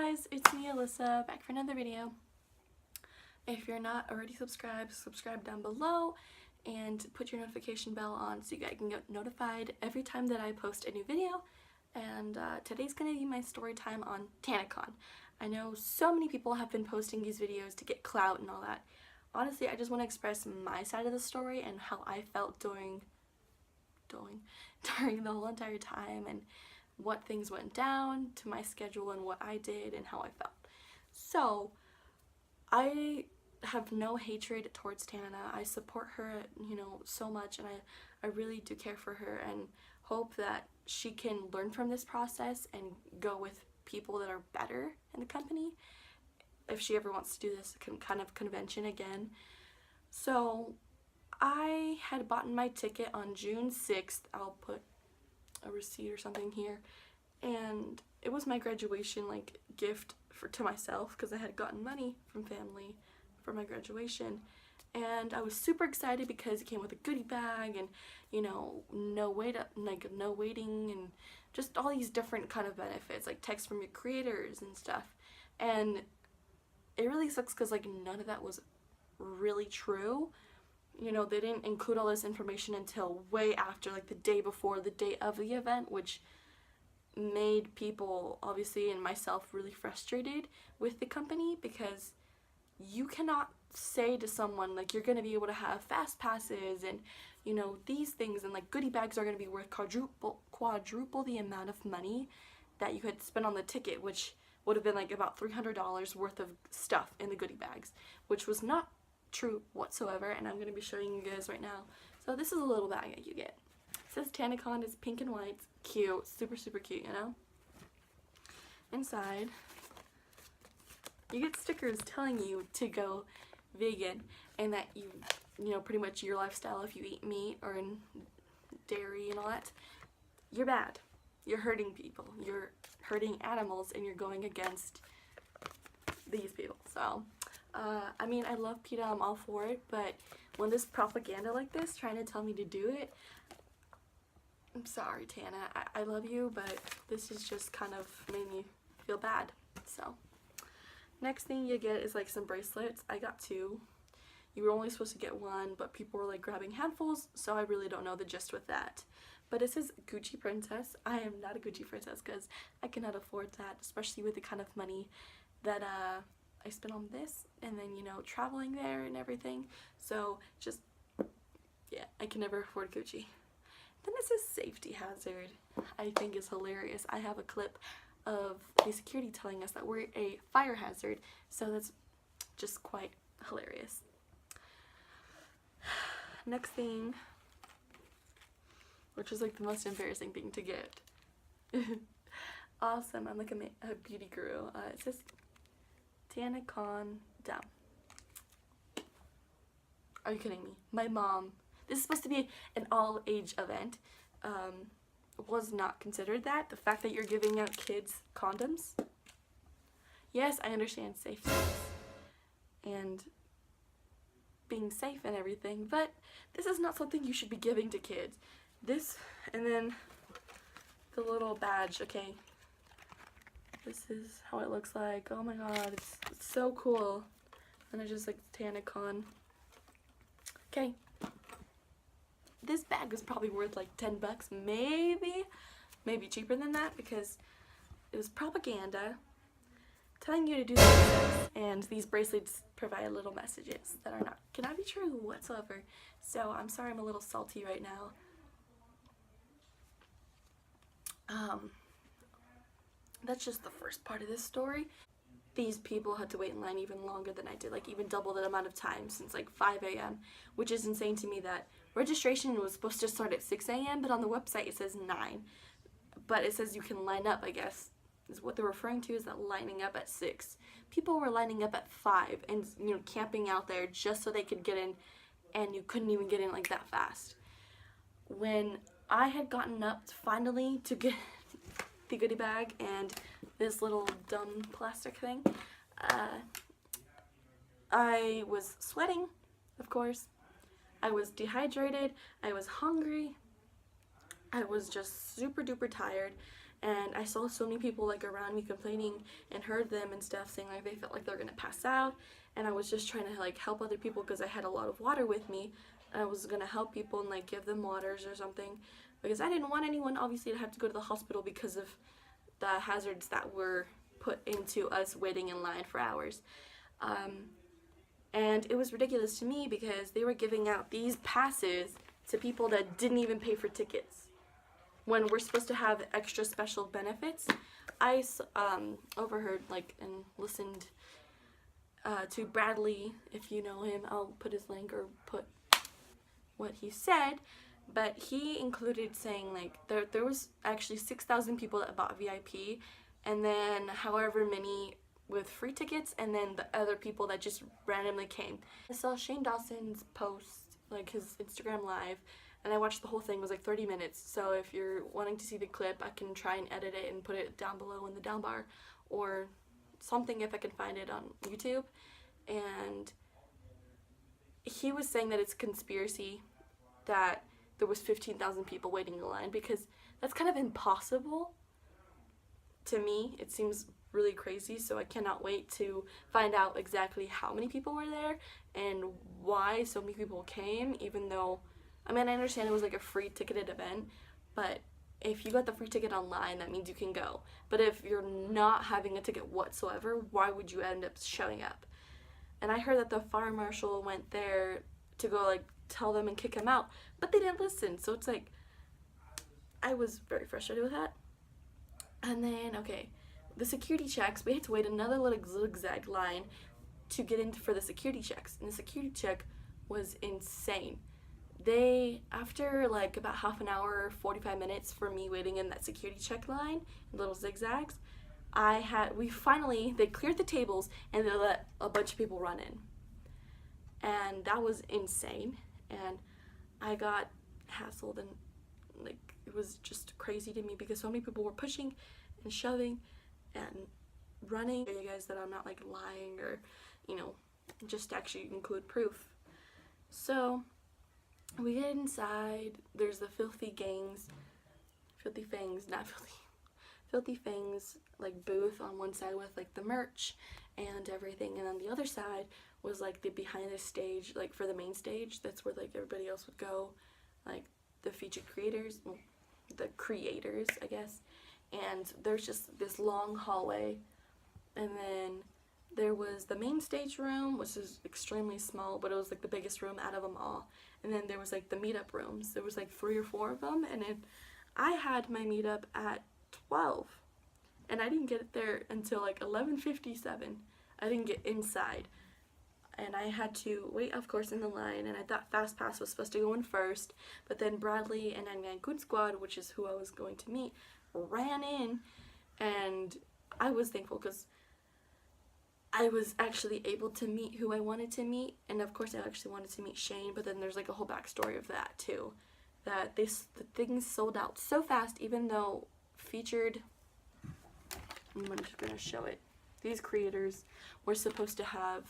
guys, it's me Alyssa, back for another video. If you're not already subscribed, subscribe down below and put your notification bell on so you guys can get notified every time that I post a new video. And today's gonna be my story time on Tanacon. I know so many people have been posting these videos to get clout and all that. Honestly, I just want to express my side of the story and how I felt during the whole entire time, and what things went down to my schedule and what I did and how I felt. So I have no hatred towards Tana. I support her, so much, and I really do care for her and hope that she can learn from this process and go with people that are better in the company if she ever wants to do this kind of convention again. So I had bought my ticket on June 6th. I'll put a receipt or something here, and it was my graduation gift to myself because I had gotten money from family for my graduation, and I was super excited because it came with a goodie bag and no waiting and just all these different kind of benefits like text from your creators and stuff. And it really sucks because none of that was really true. They didn't include all this information until way after, the day before the day of the event, which made people, obviously, and myself, really frustrated with the company, because you cannot say to someone you're going to be able to have fast passes and these things, and goodie bags are going to be worth quadruple the amount of money that you had spent on the ticket, which would have been about $300 worth of stuff in the goodie bags, which was not true whatsoever, and I'm going to be showing you guys right now. So this is a little bag that you get. It says Tanacon, it's pink and white, it's cute, super cute, Inside, you get stickers telling you to go vegan and that pretty much your lifestyle, if you eat meat or in dairy and all that, you're bad. You're hurting people, you're hurting animals, and you're going against these people. So I mean, I love PETA, I'm all for it, but when there's propaganda like this trying to tell me to do it, I'm sorry, Tana, I love you, but this is just kind of made me feel bad. So next thing you get is some bracelets. I got 2. You were only supposed to get 1, but people were grabbing handfuls, so I really don't know the gist with that. But it says Gucci Princess. I am not a Gucci Princess because I cannot afford that, especially with the kind of money that I spent on this, and then traveling there and everything. So just, yeah, I can never afford Gucci. Then it says safety hazard. I think is hilarious. I have a clip of the security telling us that we're a fire hazard, so that's just quite hilarious. Next thing, which is the most embarrassing thing to get. Awesome, I'm a beauty guru. It says Tanacon down. Are you kidding me? My mom, this is supposed to be an all-age event, was not considered that. The fact that you're giving out kids condoms. Yes, I understand safety and being safe and everything, but this is not something you should be giving to kids. This, and then the little badge, okay. This is how it looks like. Oh my god, it's so cool. And it's just Tanacon. Okay. This bag was probably worth 10 bucks, maybe cheaper than that, because it was propaganda telling you to do this, and these bracelets provide little messages that cannot be true whatsoever. So I'm sorry I'm a little salty right now. That's just the first part of this story. These people had to wait in line even longer than I did, even double the amount of time, since 5 a.m., which is insane to me that registration was supposed to start at 6 a.m., but on the website it says 9. But it says you can line up, I guess, is what they're referring to, is that lining up at 6. People were lining up at 5 and, camping out there just so they could get in, and you couldn't even get in that fast. When I had gotten up finally to get the goodie bag and this little dumb plastic thing, I was sweating, of course. I was dehydrated, I was hungry, I was just super duper tired, and I saw so many people like around me complaining and heard them and stuff saying like they felt like they're gonna pass out, and I was just trying to like help other people because I had a lot of water with me. I was gonna help people and like give them waters or something because I didn't want anyone obviously to have to go to the hospital because of the hazards that were put into us waiting in line for hours. And it was ridiculous to me because they were giving out these passes to people that didn't even pay for tickets when we're supposed to have extra special benefits. I overheard like and listened to BRADLEE. If you know him, I'll put his link or put what he said, but he included saying like there was actually 6,000 people that bought VIP, and then however many with free tickets, and then the other people that just randomly came. I saw Shane Dawson's post, like his Instagram live, and I watched the whole thing. It was like 30 minutes, so if you're wanting to see the clip, I can try and edit it and put it down below in the down bar or something if I can find it on YouTube. And he was saying that it's a conspiracy that there was 15,000 people waiting in line, because that's kind of impossible to me. It seems really crazy, so I cannot wait to find out exactly how many people were there and why so many people came, even though, I mean, I understand it was like a free ticketed event, but if you got the free ticket online, that means you can go. But if you're not having a ticket whatsoever, why would you end up showing up? And I heard that the fire marshal went there to go like tell them and kick him out, but they didn't listen. So it's like, I was very frustrated with that. And then, okay, the security checks, we had to wait another little zigzag line to get in for the security checks, and the security check was insane. They, after like about half an hour, 45 minutes for me waiting in that security check line, little zigzags, they cleared the tables and they let a bunch of people run in. And that was insane, and I got hassled, and like it was just crazy to me because so many people were pushing and shoving and running. You guys that I'm not like lying or, you know, just actually include proof. So we get inside, there's the filthy fangs like booth on one side with like the merch and everything, and on the other side was like the behind the stage, like for the main stage, that's where like everybody else would go, like the featured creators, well, the creators I guess. And there's just this long hallway, and then there was the main stage room, which is extremely small, but it was like the biggest room out of them all. And then there was like the meetup rooms. There was like 3 or 4 of them, and I had my meetup at 12, and I didn't get there until like 11:57. I didn't get inside, and I had to wait, of course, in the line, and I thought Fast Pass was supposed to go in first, but then BRADLEE and Tanacon squad, which is who I was going to meet, ran in, and I was thankful because I was actually able to meet who I wanted to meet, and of course I actually wanted to meet Shane, but then there's like a whole backstory of that too, that the things sold out so fast, even though featured, I'm just gonna show it, these creators were supposed to have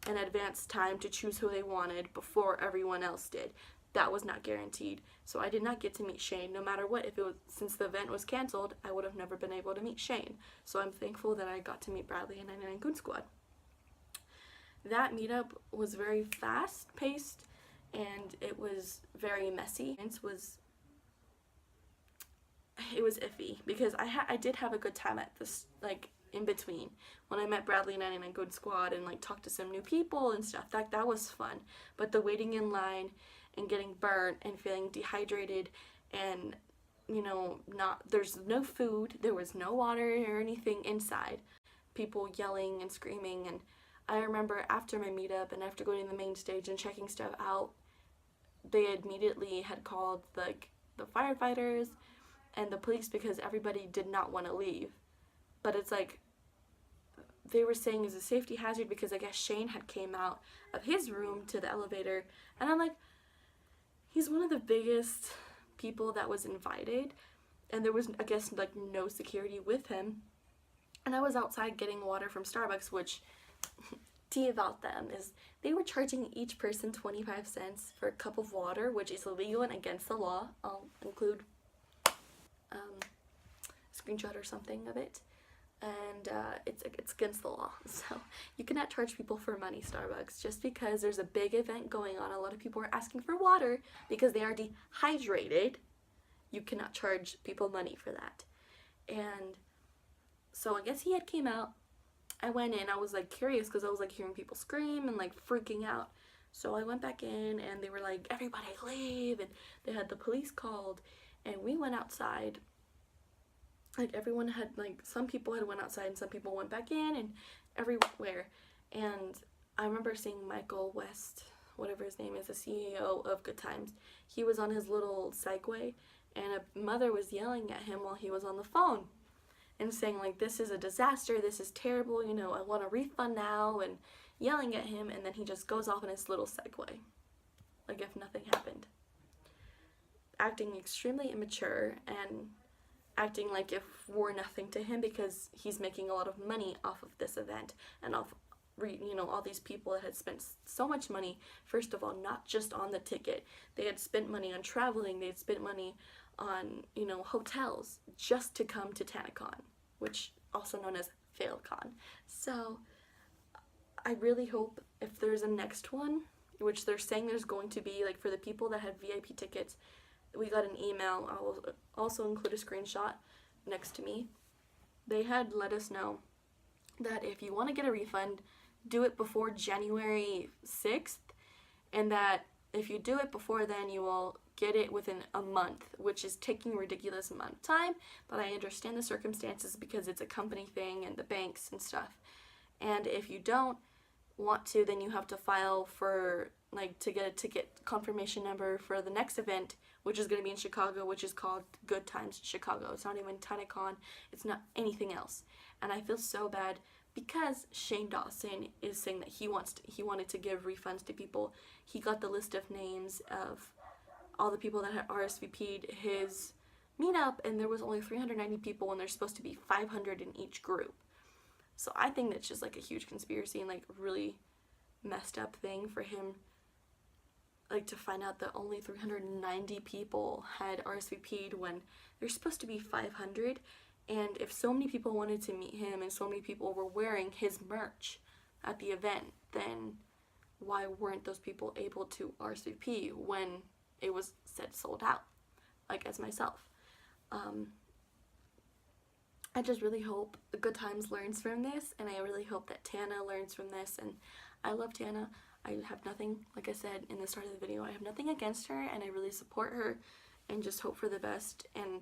an advanced time to choose who they wanted before everyone else did. That was not guaranteed, so I did not get to meet Shane no matter what. If it was, since the event was canceled, I would have never been able to meet Shane, so I'm thankful that I got to meet BRADLEE and Tanacon squad. That meetup was very fast paced, and it was very messy. It was iffy because I did have a good time at this, like in between, when I met BRADLEE and Tanacon squad and like talked to some new people and stuff. That was fun, but the waiting in line and getting burnt and feeling dehydrated, and you know, there's no food, there was no water or anything inside, people yelling and screaming. And I remember after my meetup and after going to the main stage and checking stuff out, they immediately had called like the firefighters and the police because everybody did not want to leave. But it's like they were saying it's a safety hazard because I guess Shane had came out of his room to the elevator, and I'm like, he's one of the biggest people that was invited, and there was, I guess, like no security with him. And I was outside getting water from Starbucks, which, tea about them is they were charging each person 25 cents for a cup of water, which is illegal and against the law. I'll include screenshot or something of it, and it's against the law. So you cannot charge people for money, Starbucks, just because there's a big event going on. A lot of people are asking for water because they are dehydrated. You cannot charge people money for that. And so I guess he had came out. I went in. I was like curious because I was like hearing people scream and like freaking out. So I went back in and they were like, everybody leave, and they had the police called, and we went outside. Like everyone had, like, some people had went outside and some people went back in and everywhere. And I remember seeing Michael West, whatever his name is, the CEO of Good Times. He was on his little Segway and a mother was yelling at him while he was on the phone and saying like, this is a disaster, this is terrible, you know, I want a refund now, and yelling at him, and then he just goes off in his little Segway like if nothing happened, acting extremely immature and acting like if we're nothing to him because he's making a lot of money off of this event and off, you know, all these people that had spent so much money. First of all, not just on the ticket, they had spent money on traveling, they had spent money on, you know, hotels just to come to Tanacon, which also known as FailCon. So I really hope if there's a next one, which they're saying there's going to be, like for the people that had VIP tickets, we got an email. I will also include a screenshot next to me. They had let us know that if you want to get a refund, do it before January 6th, and that if you do it before then, you will get it within a month, which is taking a ridiculous amount of time, but I understand the circumstances because it's a company thing and the banks and stuff. And if you don't want to, then you have to file for, like, to get a ticket confirmation number for the next event, which is going to be in Chicago, which is called Good Times Chicago. It's not even Tanacon. It's not anything else. And I feel so bad because Shane Dawson is saying that he wanted to give refunds to people. He got the list of names of all the people that had RSVP'd his meetup, and there was only 390 people when there's supposed to be 500 in each group. So I think that's just like a huge conspiracy and like really messed up thing for him, like to find out that only 390 people had RSVP'd when there's supposed to be 500. And if so many people wanted to meet him and so many people were wearing his merch at the event, then why weren't those people able to RSVP when it was said sold out, like as myself? I just really hope the Good Times learns from this, and I really hope that Tana learns from this. And I love Tana. I have nothing, like I said in the start of the video, I have nothing against her, and I really support her and just hope for the best. And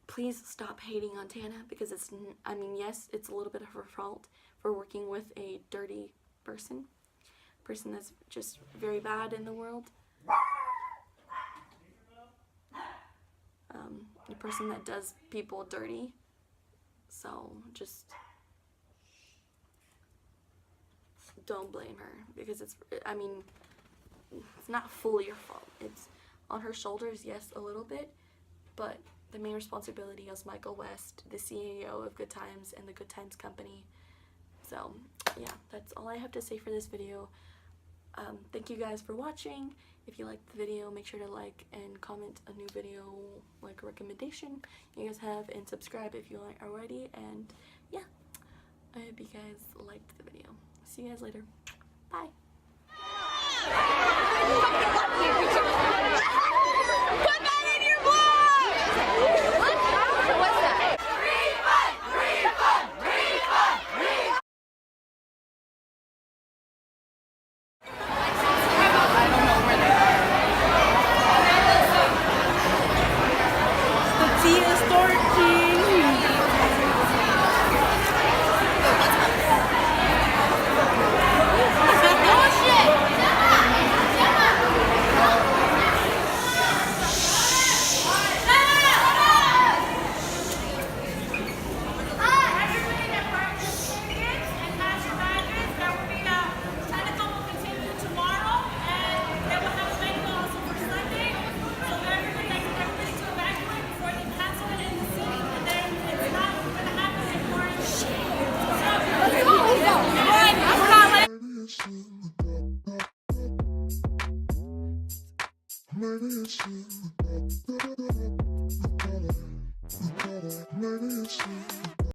please stop hating on Tana, because it's, I mean, yes, it's a little bit of her fault for working with a dirty person that's just very bad in the world. A person that does people dirty. So just don't blame her, because it's, I mean, it's not fully your fault. It's on her shoulders, yes, a little bit, but the main responsibility is Michael West, the CEO of Good Times and the Good Times company. So yeah, that's all I have to say for this video. Thank you guys for watching. If you liked the video, make sure to like and comment a new video, like a recommendation you guys have, and subscribe if you aren't already. And yeah, I hope you guys liked the video. See you guys later. Bye.